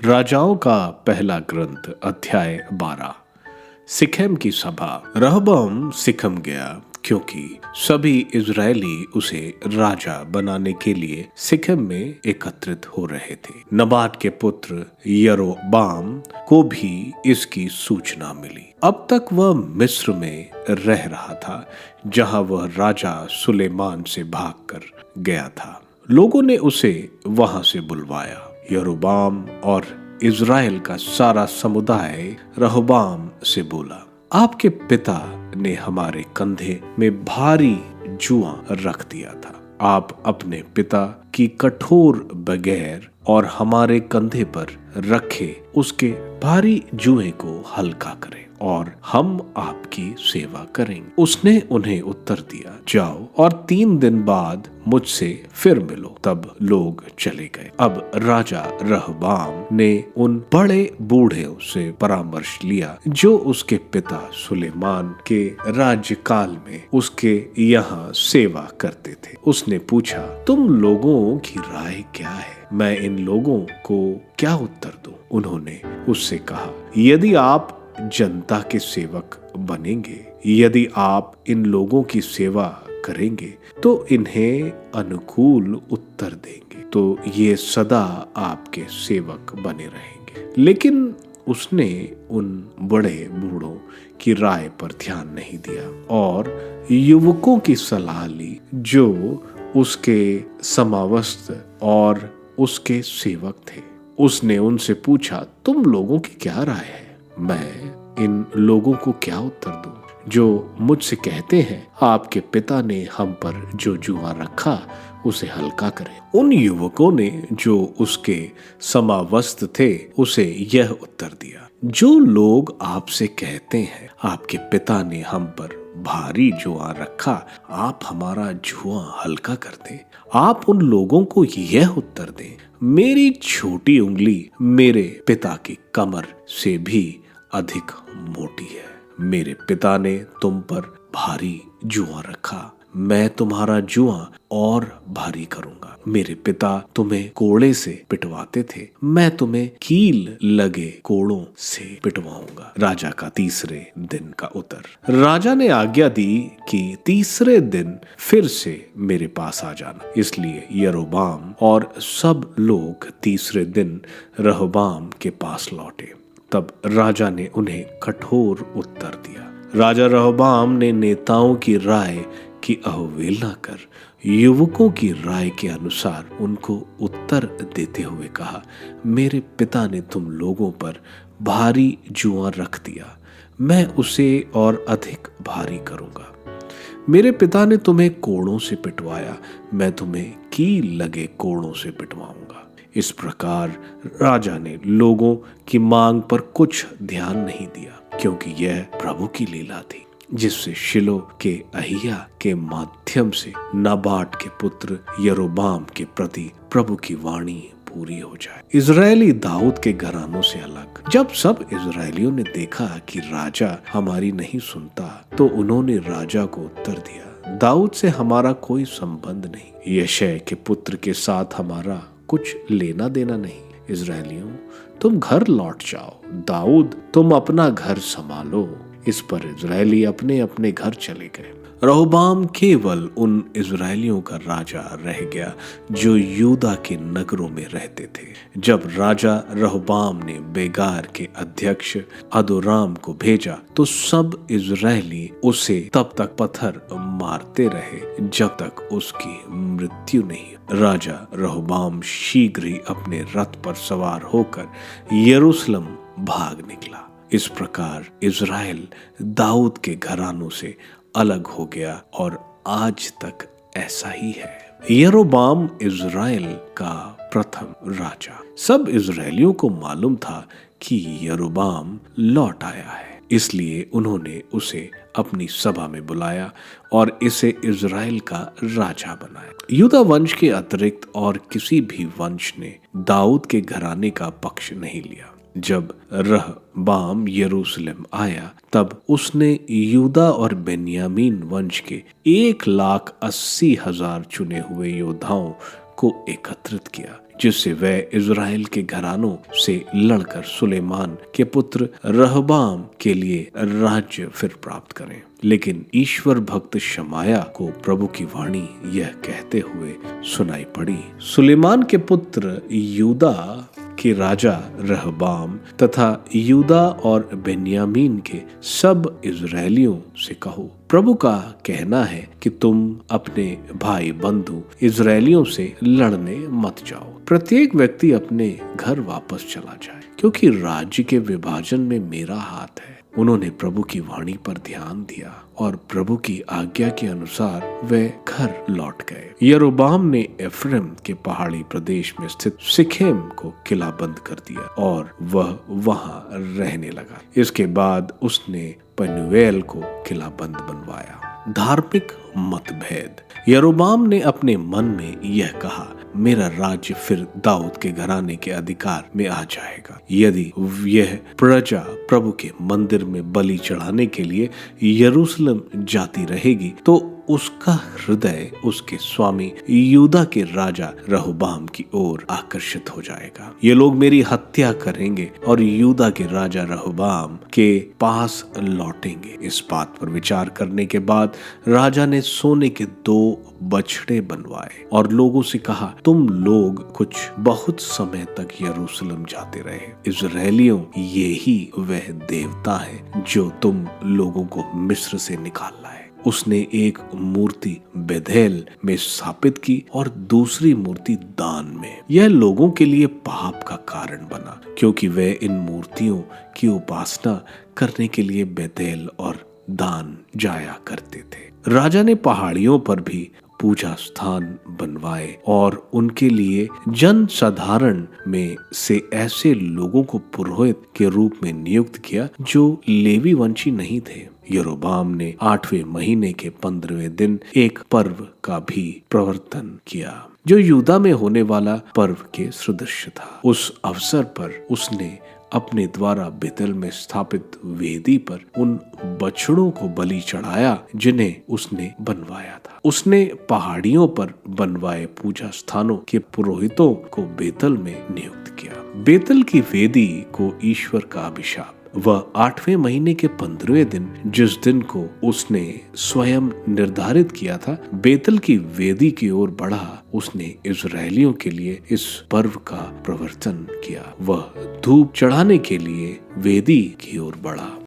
राजाओं का पहला ग्रंथ अध्याय 12। सिखेम की सभा। रहबाम सिखम गया क्योंकि सभी इजरायली उसे राजा बनाने के लिए सिखेम में एकत्रित हो रहे थे। नबात के पुत्र यरोबाम को भी इसकी सूचना मिली। अब तक वह मिस्र में रह रहा था, जहां वह राजा सुलेमान से भागकर गया था। लोगों ने उसे वहां से बुलवाया। यरोबाम और इज़राइल का सारा समुदाय रहबाम से बोला, आपके पिता ने हमारे कंधे में भारी जुआ रख दिया था। आप अपने पिता की कठोर बगैर और हमारे कंधे पर रखे उसके भारी जुए को हल्का करें और हम आपकी सेवा करेंगे। उसने उन्हें उत्तर दिया, जाओ और 3 दिन बाद मुझसे फिर मिलो। तब लोग चले गए। अब राजा रहबाम ने उन बड़े बूढ़े से परामर्श लिया जो उसके पिता सुलेमान के राज्यकाल में उसके यहाँ सेवा करते थे। उसने पूछा, तुम लोगों की राय क्या है? मैं इन लोगों को क्या उत्तर दूं? उन्होंने उससे कहा, यदि आप जनता के सेवक बनेंगे, यदि आप इन लोगों की सेवा करेंगे तो इन्हें अनुकूल उत्तर देंगे, तो ये सदा आपके सेवक बने रहेंगे। लेकिन उसने उन बड़े बूढ़ों की राय पर ध्यान नहीं दिया और युवकों की सलाह ली जो उसके समावस्त और उसके सेवक थे। उसने उनसे पूछा, तुम लोगों की क्या राय है? मैं इन लोगों को क्या उत्तर दूं जो मुझसे कहते हैं, आपके पिता ने हम पर जो जुआ रखा उसे हल्का करें। उन युवकों ने जो उसके समावस्त थे उसे यह उत्तर दिया, जो लोग आपसे कहते हैं, आपके पिता ने हम पर भारी जुआ रखा, आप हमारा जुआ हल्का कर दें। आप उन लोगों को यह उत्तर दें, मेरी छोटी उंगली मेरे पिता की कमर से भी अधिक मोटी है। मेरे पिता ने तुम पर भारी जुआ रखा, मैं तुम्हारा जुआ और भारी करूंगा। मेरे पिता तुम्हें कोड़े से पिटवाते थे, मैं तुम्हें कील लगे कोड़ों से पिटवाऊंगा। राजा का तीसरे दिन का उत्तर। राजा ने आज्ञा दी कि तीसरे दिन फिर से मेरे पास आ जाना। इसलिए यरोबाम और सब लोग तीसरे दिन रहबाम के पास लौटे। तब राजा ने उन्हें कठोर उत्तर दिया। राजा रहबाम ने नेताओं की राय की अवहेलना कर युवकों की राय के अनुसार उनको उत्तर देते हुए कहा, मेरे पिता ने तुम लोगों पर भारी जुआ रख दिया, मैं उसे और अधिक भारी करूंगा। मेरे पिता ने तुम्हें कोड़ों से पिटवाया, मैं तुम्हें कील लगे कोड़ों से पिटवाऊंगा। इस प्रकार राजा ने लोगों की मांग पर कुछ ध्यान नहीं दिया, क्योंकि यह प्रभु की लीला थी, जिससे शिलो के अहिया के माध्यम से नबाट के पुत्र यरोबाम के प्रति प्रभु की वाणी पूरी हो जाए। इजरायली दाऊद के घरानों से अलग। जब सब इजरायलियों ने देखा कि राजा हमारी नहीं सुनता, तो उन्होंने राजा को उत्तर दिया, दाऊद से हमारा कोई संबंध नहीं, यशै के पुत्र के साथ हमारा कुछ लेना देना नहीं। इजरायलियों, तुम घर लौट जाओ, दाऊद तुम अपना घर संभालो। इस पर इजरायली अपने अपने घर चले गए। रहबाम केवल उन इजरायलियों का राजा रह गया जो यूदा के नगरों में रहते थे। जब राजा रहबाम ने बेगार के अध्यक्ष अदोराम को भेजा, तो सब इजरायली उसे तब तक पत्थर मारते रहे जब तक उसकी मृत्यु नहीं। राजा रहबाम शीघ्र ही अपने रथ पर सवार होकर यरूशलेम भाग निकला। इस प्रकार इजराइल दाऊद के घरानों से अलग हो गया और आज तक ऐसा ही है। यरोबाम इजराइल का प्रथम राजा। सब इजरायलियों को मालूम था कि यरोबाम लौट आया है, इसलिए उन्होंने उसे अपनी सभा में बुलाया और इसे इजराइल का राजा बनाया। यूदा वंश के अतिरिक्त और किसी भी वंश ने दाऊद के घराने का पक्ष नहीं लिया। जब रहबाम यरूशलेम आया, तब उसने यूदा और बेन्यामीन वंश के 1,80,000 चुने हुए योद्धाओं को एकत्रित किया, जिससे वह इज़राइल के घरानों से लड़कर सुलेमान के पुत्र रहबाम के लिए राज्य फिर प्राप्त करें। लेकिन ईश्वर भक्त शमाया को प्रभु की वाणी यह कहते हुए सुनाई पड़ी, सुलेमान के पुत्र यूदा के राजा रहबाम तथा यूदा और बेन्यामीन के सब इज़राइलियों से कहो, प्रभु का कहना है कि तुम अपने भाई बंधु इज़राइलियों से लड़ने मत जाओ। प्रत्येक व्यक्ति अपने घर वापस चला जाए, क्योंकि राज्य के विभाजन में मेरा हाथ है। उन्होंने प्रभु की वाणी पर ध्यान दिया और प्रभु की आज्ञा के अनुसार वे घर लौट गए। यरोबाम ने एफ्रेम के पहाड़ी प्रदेश में स्थित सिखेम को किलाबंद कर दिया और वह वहां रहने लगा। इसके बाद उसने पनुएल को किलाबंद बनवाया। धार्मिक मतभेद। यरोबाम ने अपने मन में यह कहा, मेरा राज्य फिर दाऊद के घराने के अधिकार में आ जाएगा। यदि यह प्रजा प्रभु के मंदिर में बलि चढ़ाने के लिए यरूशलेम जाती रहेगी तो उसका हृदय उसके स्वामी यूदा के राजा रहबाम की ओर आकर्षित हो जाएगा। ये लोग मेरी हत्या करेंगे और यूदा के राजा रहबाम के पास लौटेंगे। इस बात पर विचार करने के बाद राजा ने सोने के 2 बछड़े बनवाए और लोगों से कहा, तुम लोग कुछ बहुत समय तक यरूशलेम जाते रहे। इज़राइलियों, ये ही वह देवता है जो तुम लोगों को मिस्र से निकाल लाए। उसने एक मूर्ति बेथेल में स्थापित की और दूसरी मूर्ति दान में। यह लोगों के लिए पाप का कारण बना, क्योंकि वे इन मूर्तियों की उपासना करने के लिए बेथेल और दान जाया करते थे। राजा ने पहाड़ियों पर भी पूजा स्थान बनवाए और उनके लिए जन साधारण में से ऐसे लोगों को पुरोहित के रूप में नियुक्त किया जो लेवी वंशी नहीं थे। यरोबाम ने 8वें महीने के 15वें दिन एक पर्व का भी प्रवर्तन किया, जो यूदा में होने वाला पर्व के सदृश था। उस अवसर पर उसने अपने द्वारा बेतेल में स्थापित वेदी पर उन बछड़ों को बलि चढ़ाया जिन्हें उसने बनवाया था। उसने पहाड़ियों पर बनवाए पूजा स्थानों के पुरोहितों को बेतेल में नियुक्त किया। बेतेल की वेदी को ईश्वर का अभिशाप। वह 8वें महीने के 15वें दिन, जिस दिन को उसने स्वयं निर्धारित किया था, बेतेल की वेदी की ओर बढ़ा। उसने इज़राइलियों के लिए इस पर्व का प्रवर्तन किया। वह धूप चढ़ाने के लिए वेदी की ओर बढ़ा।